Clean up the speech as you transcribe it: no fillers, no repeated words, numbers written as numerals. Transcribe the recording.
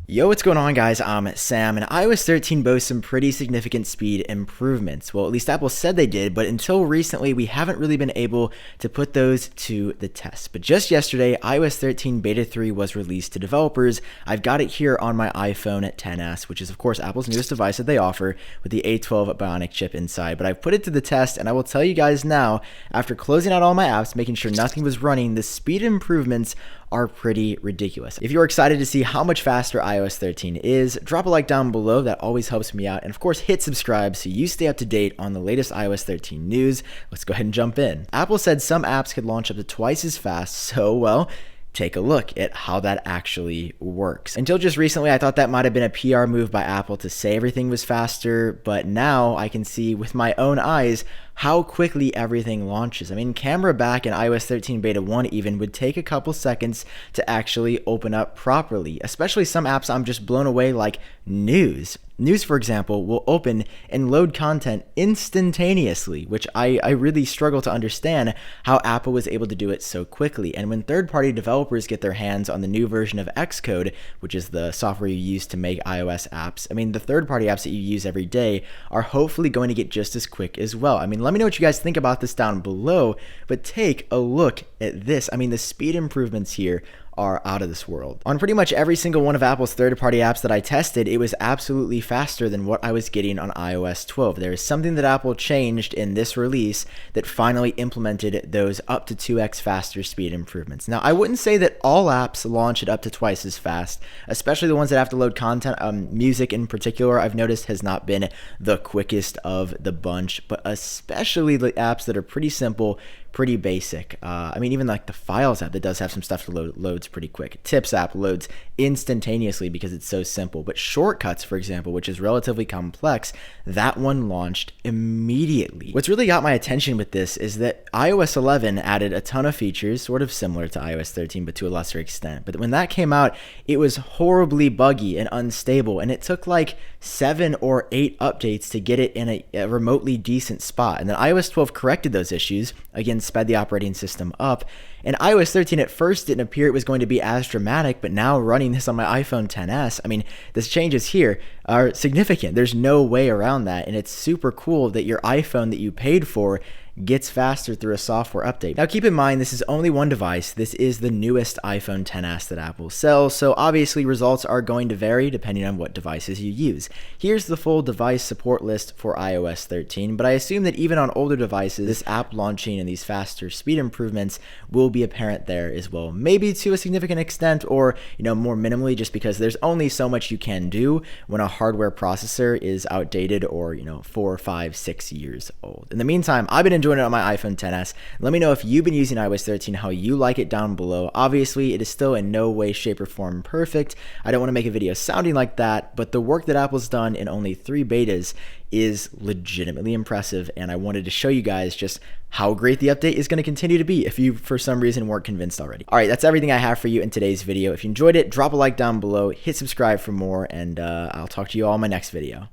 Yo, what's going on, guys? I'm Sam, and iOS 13 boasts some pretty significant speed improvements. Well, at least Apple said they did, but until recently, we haven't really been able to put those to the test. But just yesterday, iOS 13 Beta 3 was released to developers. I've got it here on my iPhone XS, which is, of course, Apple's newest device that they offer with the A12 Bionic chip inside. But I've put it to the test, and I will tell you guys now, after closing out all my apps, making sure nothing was running, the speed improvements are pretty ridiculous. If you're excited to see how much faster iOS 13 is, drop a like down below. That always helps me out. And of course, hit subscribe so you stay up to date on the latest iOS 13 news. Let's go ahead and jump in. Apple said some apps could launch up to twice as fast, so well, take a look at how that actually works. Until just recently, I thought that might have been a PR move by Apple to say everything was faster, but now I can see with my own eyes how quickly everything launches. I mean, camera back in iOS 13 Beta 1 even would take a couple seconds to actually open up properly, especially some apps I'm just blown away, like News. News, for example, will open and load content instantaneously, which I really struggle to understand how Apple was able to do it so quickly. And when third-party developers get their hands on the new version of Xcode, which is the software you use to make iOS apps, I mean, the third-party apps that you use every day are hopefully going to get just as quick as well. I mean, let me know what you guys think about this down below, but take a look at this. I mean, the speed improvements here are out of this world. On pretty much every single one of Apple's third-party apps that I tested, it was absolutely faster than what I was getting on iOS 12. There is something that Apple changed in this release that finally implemented those up to 2x faster speed improvements. Now, I wouldn't say that all apps launch it up to twice as fast, especially the ones that have to load content. Music in particular, I've noticed has not been the quickest of the bunch, but especially the apps that are pretty simple, pretty basic. I mean, even like the Files app that does have some stuff to load loads pretty quick. Tips app loads instantaneously because it's so simple. But Shortcuts, for example, which is relatively complex, that one launched immediately. What's really got my attention with this is that iOS 11 added a ton of features, sort of similar to iOS 13, but to a lesser extent. But when that came out, it was horribly buggy and unstable, and it took like 7 or 8 updates to get it in a remotely decent spot. And then iOS 12 corrected those issues, again, sped the operating system up. And iOS 13 at first didn't appear it was going to be as dramatic, but now running this on my iPhone XS, I mean, the changes here are significant. There's no way around that, and it's super cool that your iPhone that you paid for gets faster through a software update. Now keep in mind, this is only one device. This is the newest iPhone XS that Apple sells, so obviously results are going to vary depending on what devices you use. Here's the full device support list for iOS 13, but I assume that even on older devices, this app launching and these faster speed improvements will be apparent there as well. Maybe to a significant extent, or more minimally, just because there's only so much you can do when a hardware processor is outdated or 4, 5, 6 years old. In the meantime, I've been enjoying it on my iPhone XS. Let me know if you've been using iOS 13, how you like it down below. Obviously, it is still in no way, shape, or form perfect. I don't want to make a video sounding like that, but the work that Apple's done in only 3 betas is legitimately impressive, and I wanted to show you guys just how great the update is going to continue to be if you, for some reason, weren't convinced already. All right, that's everything I have for you in today's video. If you enjoyed it, drop a like down below, hit subscribe for more, and I'll talk to you all in my next video.